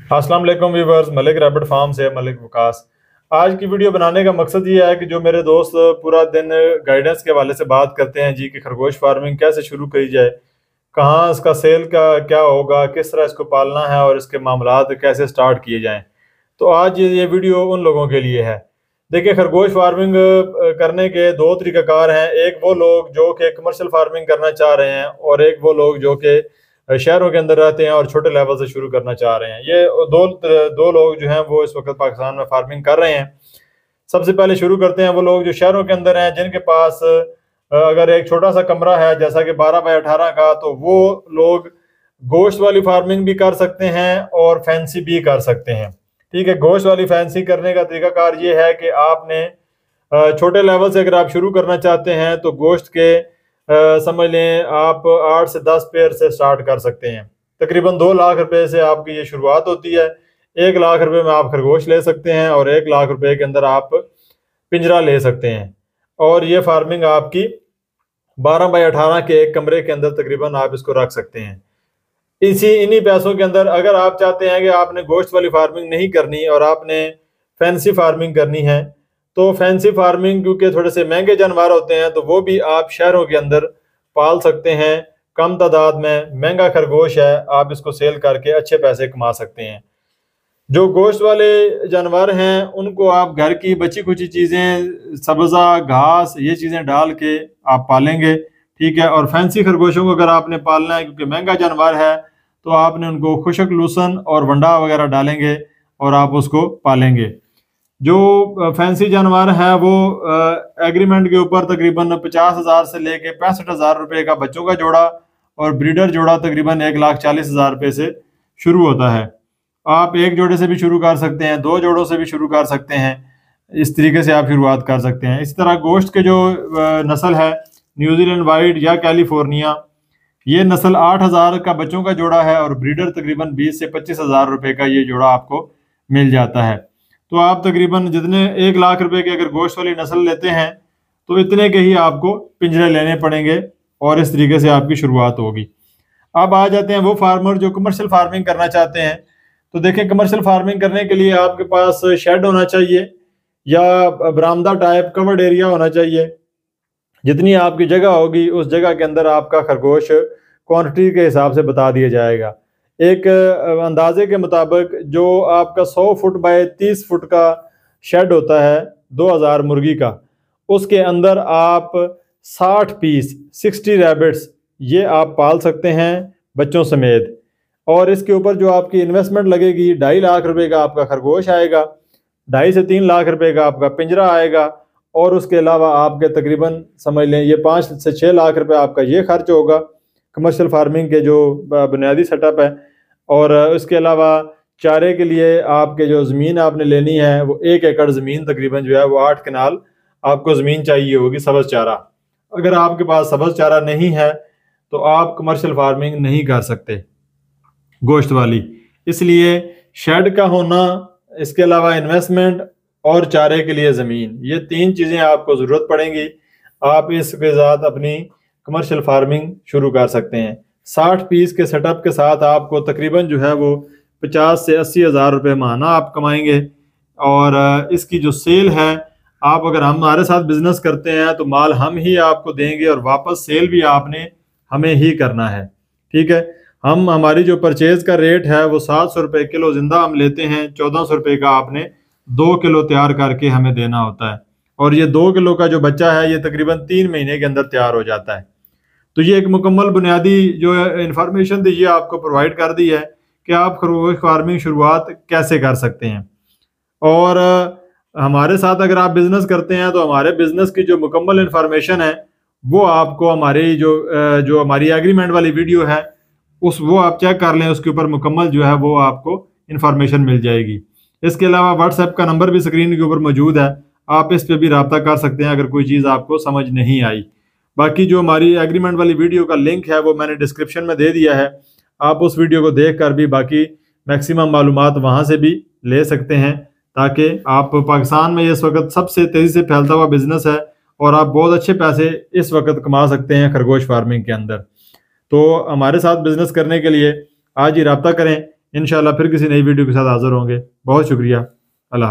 अस्सलाम वालेकुम viewers, Malik rabbit farm से मलिक वकास। आज की वीडियो बनाने का मकसद ये है कि जो मेरे दोस्त पूरा दिन गाइडेंस के हवाले से बात करते हैं जी कि खरगोश फार्मिंग कैसे शुरू करी जाए, कहाँ इसका सेल का क्या होगा, किस तरह इसको पालना है और इसके मामलात कैसे स्टार्ट किए जाएं। तो आज ये वीडियो उन लोगों के लिए है। देखिए, खरगोश फार्मिंग करने के दो तरीक़ाकार हैं। एक वो लोग जो कि कमर्शियल फार्मिंग करना चाह रहे हैं और एक वो लोग जो कि शहरों के अंदर रहते हैं और छोटे लेवल से शुरू करना चाह रहे हैं। ये दो दो लोग जो हैं वो इस वक्त पाकिस्तान में फार्मिंग कर रहे हैं। सबसे पहले शुरू करते हैं वो लोग जो शहरों के अंदर हैं, जिनके पास अगर एक छोटा सा कमरा है जैसा कि 12 बाय 18 का, तो वो लोग गोश्त वाली फार्मिंग भी कर सकते हैं और फैंसी भी कर सकते हैं। ठीक है, गोश्त वाली फैंसी करने का तरीकाकार ये है कि आपने छोटे लेवल से अगर आप शुरू करना चाहते हैं तो गोश्त के समझ लें आप 8 से 10 पेयर से स्टार्ट कर सकते हैं। तकरीबन 2 लाख रुपए से आपकी ये शुरुआत होती है। 1 लाख रुपए में आप खरगोश ले सकते हैं और 1 लाख रुपए के अंदर आप पिंजरा ले सकते हैं। और ये फार्मिंग आपकी 12 बाय 18 के एक कमरे के अंदर तकरीबन आप इसको रख सकते हैं। इन्हीं पैसों के अंदर अगर आप चाहते हैं कि आपने गोश्त वाली फार्मिंग नहीं करनी और आपने फैंसी फार्मिंग करनी है, तो फैंसी फार्मिंग क्योंकि थोड़े से महंगे जानवर होते हैं तो वो भी आप शहरों के अंदर पाल सकते हैं। कम तादाद में महंगा खरगोश है, आप इसको सेल करके अच्छे पैसे कमा सकते हैं। जो गोश्त वाले जानवर हैं उनको आप घर की बची कुची चीज़ें, सब्ज़ा, घास, ये चीज़ें डाल के आप पालेंगे। ठीक है, और फैंसी खरगोशों को अगर आपने पालना है क्योंकि महंगा जानवर है तो आपने उनको खुशक लूसन और वंडा वगैरह डालेंगे और आप उसको पालेंगे। जो फैंसी जानवर है वो एग्रीमेंट के ऊपर तकरीबन 50,000 से लेके 65,000 रुपये का बच्चों का जोड़ा और ब्रीडर जोड़ा तकरीबन 1,40,000 रुपये से शुरू होता है। आप एक जोड़े से भी शुरू कर सकते हैं, 2 जोड़ों से भी शुरू कर सकते हैं। इस तरीके से आप शुरुआत कर सकते हैं। इस तरह गोश्त के जो नस्ल है न्यूजीलैंड वाइट या कैलिफोर्निया, ये नस्ल 8,000 का बच्चों का जोड़ा है और ब्रीडर तकरीबन 20 से 25,000 रुपये का ये जोड़ा आपको मिल जाता है। तो आप तकरीबन जितने 1 लाख रुपए के अगर गोश्त वाली नस्ल लेते हैं तो इतने के ही आपको पिंजरे लेने पड़ेंगे और इस तरीके से आपकी शुरुआत होगी। अब आ जाते हैं वो फार्मर जो कमर्शियल फार्मिंग करना चाहते हैं। तो देखें, कमर्शियल फार्मिंग करने के लिए आपके पास शेड होना चाहिए या बरामदा टाइप कवर्ड एरिया होना चाहिए। जितनी आपकी जगह होगी उस जगह के अंदर आपका खरगोश क्वांटिटी के हिसाब से बता दिया जाएगा। एक अंदाजे के मुताबिक जो आपका 100 फुट बाय 30 फुट का शेड होता है 2000 मुर्गी का, उसके अंदर आप 60 पीस 60 रैबिट्स ये आप पाल सकते हैं बच्चों समेत। और इसके ऊपर जो आपकी इन्वेस्टमेंट लगेगी 2.5 लाख रुपए का आपका खरगोश आएगा, 2.5 से 3 लाख रुपए का आपका पिंजरा आएगा और उसके अलावा आपके तकरीबन समझ लें ये 5 से 6 लाख रुपए आपका ये खर्च होगा कमर्शियल फार्मिंग के जो बुनियादी सेटअप है। और इसके अलावा चारे के लिए आपके जो ज़मीन आपने लेनी है वो 1 एकड़ ज़मीन तकरीबन जो है वो 8 कनाल आपको ज़मीन चाहिए होगी सब्ज़ चारा। अगर आपके पास सब्ज़ चारा नहीं है तो आप कमर्शियल फार्मिंग नहीं कर सकते गोश्त वाली। इसलिए शेड का होना, इसके अलावा इन्वेस्टमेंट और चारे के लिए ज़मीन, ये 3 चीज़ें आपको ज़रूरत पड़ेंगी। आप इसके साथ अपनी कमर्शियल फार्मिंग शुरू कर सकते हैं। 60 पीस के सेटअप के साथ आपको तकरीबन जो है वो 50 से 80,000 रुपये माहाना आप कमाएंगे। और इसकी जो सेल है, आप अगर हमारे साथ बिजनेस करते हैं तो माल हम ही आपको देंगे और वापस सेल भी आपने हमें ही करना है। ठीक है, हमारी जो परचेज का रेट है वो 700 रुपये किलो जिंदा हम लेते हैं। 1400 रुपये का आपने 2 किलो तैयार करके हमें देना होता है और ये 2 किलो का जो बच्चा है ये तकरीबन 3 महीने के अंदर तैयार हो जाता है। तो ये एक मुकम्मल बुनियादी जो इंफॉर्मेशन थी ये आपको प्रोवाइड कर दी है कि आप खरगोश फार्मिंग शुरुआत कैसे कर सकते हैं। और हमारे साथ अगर आप बिज़नेस करते हैं तो हमारे बिज़नेस की जो मुकम्मल इंफॉर्मेशन है वो आपको हमारी जो हमारी एग्रीमेंट वाली वीडियो है वो आप चेक कर लें, उसके ऊपर मुकम्मल जो है वो आपको इंफॉर्मेशन मिल जाएगी। इसके अलावा व्हाट्सएप का नंबर भी स्क्रीन के ऊपर मौजूद है, आप इस पर भी रब्ता कर सकते हैं अगर कोई चीज़ आपको समझ नहीं आई। बाकी जो हमारी एग्रीमेंट वाली वीडियो का लिंक है वो मैंने डिस्क्रिप्शन में दे दिया है, आप उस वीडियो को देख कर भी बाकी मैक्सिमम मालूमात वहाँ से भी ले सकते हैं, ताकि आप पाकिस्तान में इस वक्त सबसे तेज़ी से फैलता हुआ बिजनेस है और आप बहुत अच्छे पैसे इस वक्त कमा सकते हैं खरगोश फार्मिंग के अंदर। तो हमारे साथ बिजनेस करने के लिए आज ही रब्ता करें। इंशाल्लाह फिर किसी नई वीडियो के साथ हाजिर होंगे। बहुत शुक्रिया।